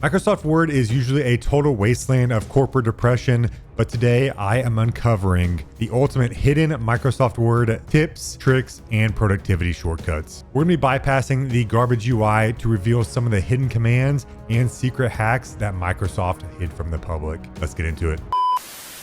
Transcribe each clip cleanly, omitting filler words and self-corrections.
Microsoft Word is usually a total wasteland of corporate depression, but today I am uncovering the ultimate hidden Microsoft Word tips, tricks, and productivity shortcuts. We're going to be bypassing the garbage UI to reveal some of the hidden commands and secret hacks that Microsoft hid from the public. Let's get into it.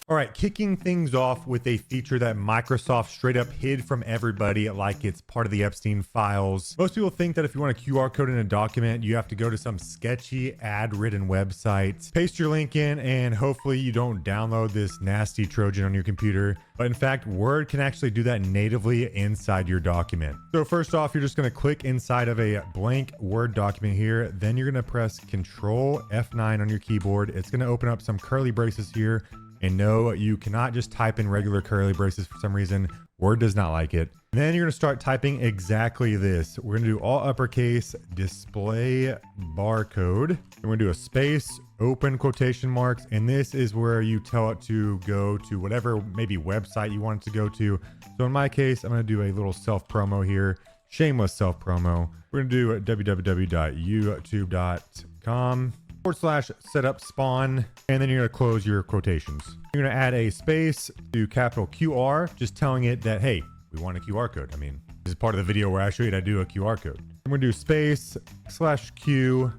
All right, kicking things off with a feature that Microsoft straight up hid from everybody like it's part of the Epstein files. Most people think that if you want a QR code in a document, you have to go to some sketchy ad-ridden website, paste your link in, and hopefully you don't download this nasty Trojan on your computer. But in fact, Word can actually do that natively inside your document. So first off, you're just gonna click inside of a blank Word document here. Then you're gonna press Control F9 on your keyboard. It's gonna open up some curly braces here. And no, you cannot just type in regular curly braces for some reason. Word does not like it. And then you're going to start typing exactly this. We're going to do all uppercase, display barcode. And we're going to do a space, open quotation marks. And this is where you tell it to go to whatever maybe website you want it to go to. So in my case, I'm going to do a little self promo here. Shameless self promo. We're going to do www.youtube.com/setup spawn, and then you're going to close your quotations. You're going to add a space to capital QR, just telling it that, hey, we want a QR code. I mean, this is part of the video where I show you how to do a QR code. I'm going to do space /Q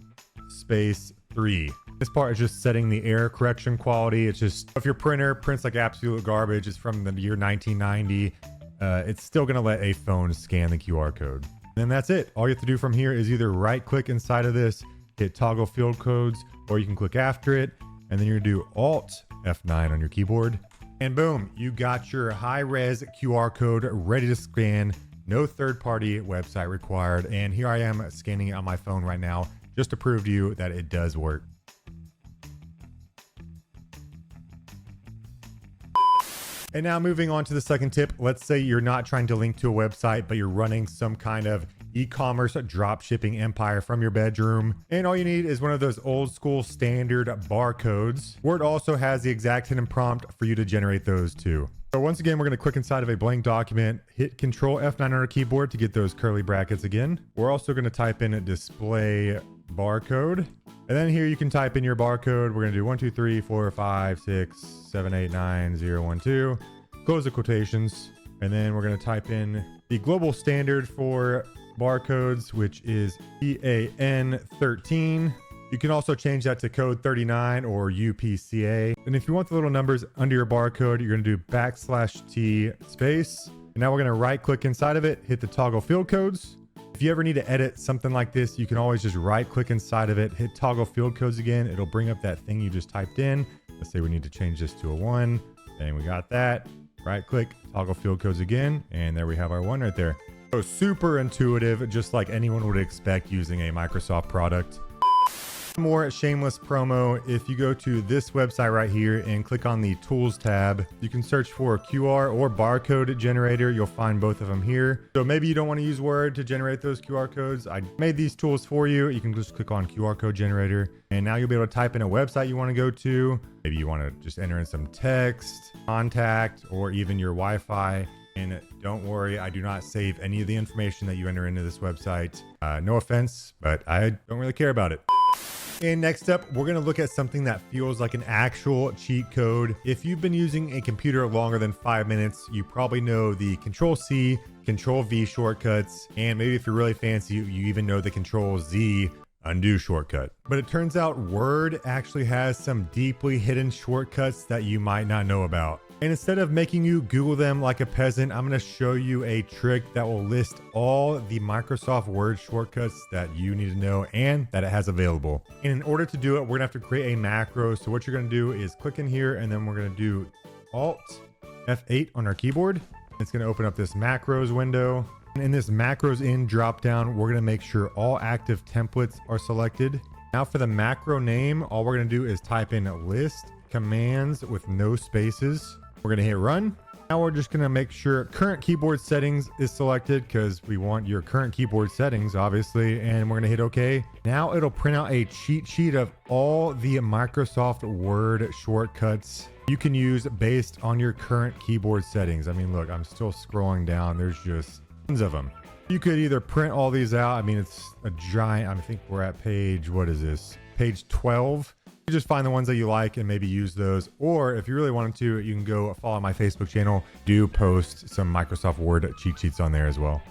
space 3. This part is just setting the error correction quality. It's just, if your printer prints like absolute garbage, it's from the year 1990, it's still going to let a phone scan the QR code. And that's it. All you have to do from here is either right click inside of this, hit toggle field codes, or you can click after it, and then you're gonna do Alt F9 on your keyboard, and boom, you got your high-res QR code ready to scan. No third-party website required. And here I am scanning it on my phone right now just to prove to you that it does work. And now moving on to the second tip. Let's say you're not trying to link to a website, but you're running some kind of e-commerce drop shipping empire from your bedroom. And all you need is one of those old school standard barcodes. Word also has the exact hidden prompt for you to generate those too. So once again, we're going to click inside of a blank document, hit Control F9 on our keyboard to get those curly brackets again. We're also going to type in display barcode. And then here you can type in your barcode. We're going to do 1, 2, 3, 4, 5, 6, 7, 8, 9, 0, 1, 2. Close the quotations. And then we're going to type in the global standard for barcodes, which is EAN 13. You can also change that to code 39 or UPCA. And if you want the little numbers under your barcode, you're going to do /T space. And now we're going to right click inside of it, hit the toggle field codes. If you ever need to edit something like this, you can always just right click inside of it, hit toggle field codes again. It'll bring up that thing you just typed in. Let's say we need to change this to a 1. And we got that. Right click, toggle field codes again. And there we have our 1 right there. So super intuitive, just like anyone would expect using a Microsoft product. More shameless promo. If you go to this website right here and click on the tools tab, you can search for QR or barcode generator. You'll find both of them here. So maybe you don't want to use Word to generate those QR codes. I made these tools for you. You can just click on QR code generator, and now you'll be able to type in a website you want to go to. Maybe you want to just enter in some text, contact, or even your Wi-Fi. And don't worry, I do not save any of the information that you enter into this website. No offense, but I don't really care about it. And next up, we're going to look at something that feels like an actual cheat code. If you've been using a computer longer than 5 minutes, you probably know the Control-C, Control-V shortcuts. And maybe if you're really fancy, you even know the Control-Z undo shortcut. But it turns out Word actually has some deeply hidden shortcuts that you might not know about. And instead of making you Google them like a peasant, I'm going to show you a trick that will list all the Microsoft Word shortcuts that you need to know and that it has available. And in order to do it, we're going to have to create a macro. So what you're going to do is click in here, and then we're going to do Alt F8 on our keyboard. It's going to open up this macros window. And in this macros in drop down, we're going to make sure all active templates are selected. Now for the macro name, all we're going to do is type in list commands with no spaces. We're going to hit run. Now we're just going to make sure current keyboard settings is selected because we want your current keyboard settings, obviously. And we're going to hit OK. Now it'll print out a cheat sheet of all the Microsoft Word shortcuts you can use based on your current keyboard settings. I mean, look, I'm still scrolling down. There's just tons of them. You could either print all these out. I mean, it's a giant, I think we're at page, what is this? page 12. You just find the ones that you like and maybe use those. Or if you really wanted to, you can go follow my Facebook channel. Do post some Microsoft Word cheat sheets on there as well.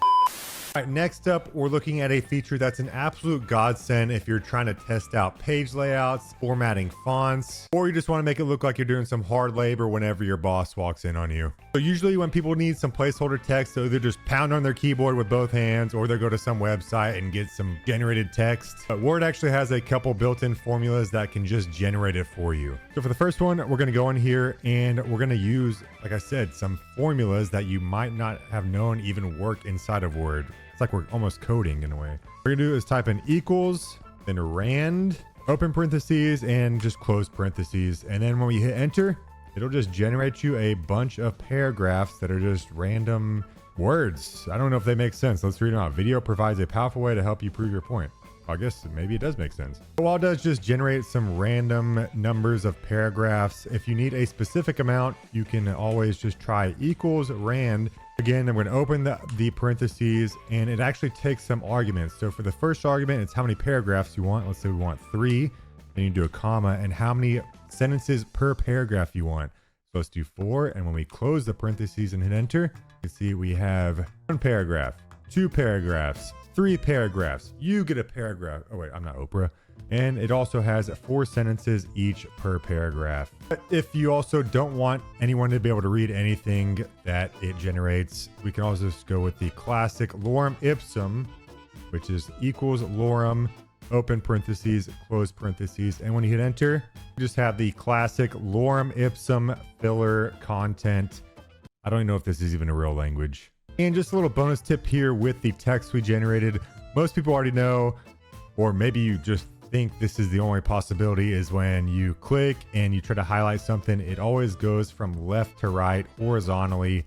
All right, next up, we're looking at a feature that's an absolute godsend if you're trying to test out page layouts, formatting fonts, or you just want to make it look like you're doing some hard labor whenever your boss walks in on you. So usually when people need some placeholder text, they'll either just pound on their keyboard with both hands, or they'll go to some website and get some generated text. But Word actually has a couple built-in formulas that can just generate it for you. So for the first one, we're going to go in here and we're going to use, like I said, some formulas that you might not have known even work inside of Word. It's like we're almost coding in a way. What we're gonna do is type in equals, then rand, open parentheses, and just close parentheses. And then when we hit enter, it'll just generate you a bunch of paragraphs that are just random words. I don't know if they make sense. Let's read them out. Video provides a powerful way to help you prove your point. I guess maybe it does make sense. While it does just generate some random numbers of paragraphs, if you need a specific amount, you can always just try equals rand. Again, I'm going to open the parentheses, and it actually takes some arguments. So for the first argument, it's how many paragraphs you want. Let's say we want 3, then you do a comma, and how many sentences per paragraph you want. So let's do 4, and when we close the parentheses and hit enter, you can see we have 1 paragraph, 2 paragraphs, 3 paragraphs. You get a paragraph. Oh wait, I'm not Oprah. And it also has 4 sentences each per paragraph. But if you also don't want anyone to be able to read anything that it generates, we can also just go with the classic lorem ipsum, which is equals lorem, open parentheses, close parentheses. And when you hit enter, you just have the classic lorem ipsum filler content. I don't even know if this is even a real language. And just a little bonus tip here with the text we generated. Most people already know, or maybe you just think this is the only possibility, is when you click and you try to highlight something, it always goes from left to right horizontally.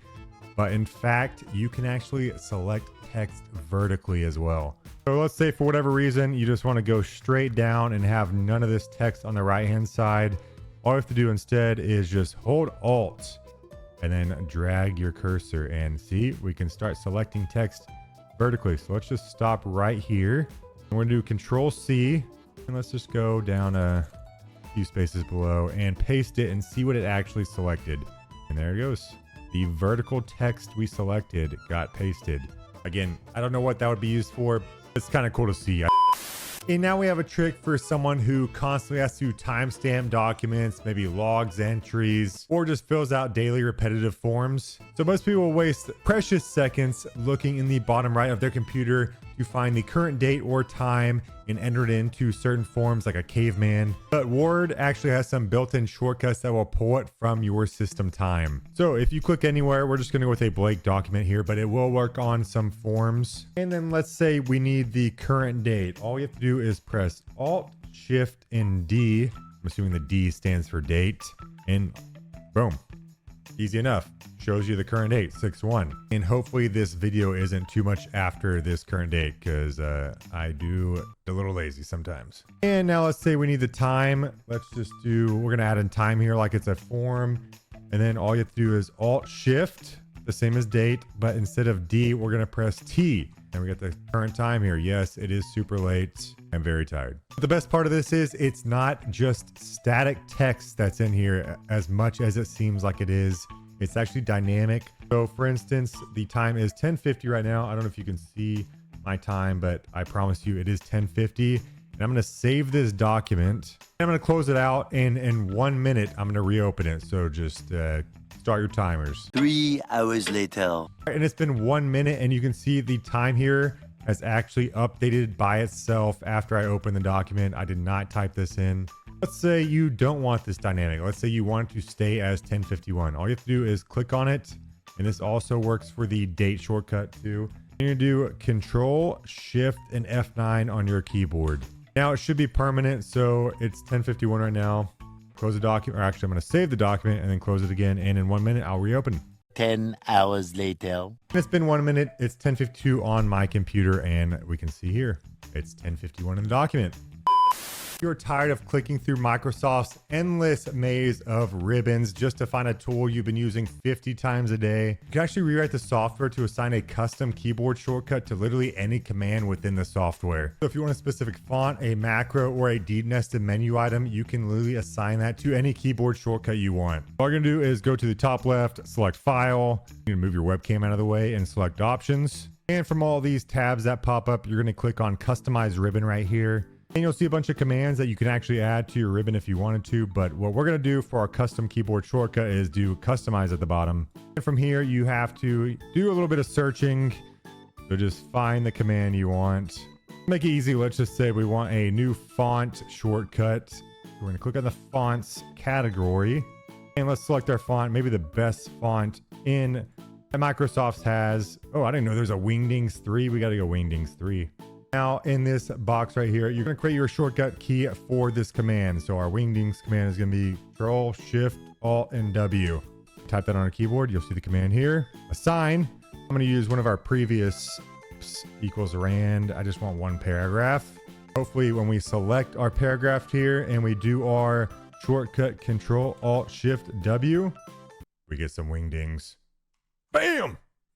But in fact, you can actually select text vertically as well. So let's say for whatever reason, you just want to go straight down and have none of this text on the right-hand side. All you have to do instead is just hold Alt and then drag your cursor, and see, we can start selecting text vertically. So let's just stop right here. And we're gonna do Control C, and let's just go down a few spaces below and paste it and see what it actually selected. And there it goes. The vertical text we selected got pasted. Again, I don't know what that would be used for. It's kind of cool to see. And now we have a trick for someone who constantly has to timestamp documents, maybe logs entries, or just fills out daily repetitive forms. So most people waste precious seconds looking in the bottom right of their computer to find the current date or time and enter it into certain forms like a caveman. But Word actually has some built-in shortcuts that will pull it from your system time. So if you click anywhere, we're just going to go with a blank document here, but it will work on some forms. And then let's say we need the current date. All you have to do is press Alt, Shift, and D. I'm assuming the D stands for date. And boom. Easy enough. Shows you the current date, 6/1. And hopefully this video isn't too much after this current date, because I do a little lazy sometimes. And now let's say we need the time. Let's just do, we're gonna add in time here like it's a form. And then all you have to do is Alt Shift, the same as date, but instead of D, we're gonna press T. And we got the current time here. Yes, it is super late. I'm very tired. But the best part of this is it's not just static text that's in here as much as it seems like it is. It's actually dynamic. So for instance, the time is 10:50 right now. I don't know if you can see my time, but I promise you it is 10:50. And I'm gonna save this document. I'm gonna close it out, and in 1 minute, I'm gonna reopen it. So just start your timers. 3 hours later. And it's been 1 minute, and you can see the time here has actually updated by itself after I opened the document. I did not type this in. Let's say you don't want this dynamic. Let's say you want it to stay as 10:51. All you have to do is click on it. And this also works for the date shortcut too. You're gonna do Control, Shift, and F9 on your keyboard. Now it should be permanent. So it's 10:51 right now. Close the document, or actually I'm gonna save the document and then close it again. And in 1 minute, I'll reopen. 10 hours later. It's been 1 minute. It's 10:52 on my computer, and we can see here it's 10:51 in the document. You're tired of clicking through Microsoft's endless maze of ribbons just to find a tool you've been using 50 times a day. You can actually rewrite the software to assign a custom keyboard shortcut to literally any command within the software. So if you want a specific font, a macro, or a deep nested menu item, you can literally assign that to any keyboard shortcut you want. All you're gonna do is go to the top left, select File, you're gonna move your webcam out of the way and select Options. And from all these tabs that pop up, you're gonna click on Customize Ribbon right here. And you'll see a bunch of commands that you can actually add to your ribbon if you wanted to. But what we're going to do for our custom keyboard shortcut is do customize at the bottom. And from here, you have to do a little bit of searching. So just find the command you want. Make it easy. Let's just say we want a new font shortcut. We're going to click on the fonts category. And let's select our font. Maybe the best font in that Microsoft has. Oh, I didn't know there's a Wingdings 3. We got to go Wingdings 3. Now in this box right here, you're going to create your shortcut key for this command. So our Wingdings command is going to be Control, Shift, Alt, and W. Type that on a keyboard. You'll see the command here. Assign. I'm going to use one of our previous equals rand. I just want one paragraph. Hopefully when we select our paragraph here and we do our shortcut Control, Alt, Shift, W, we get some Wingdings. Bam!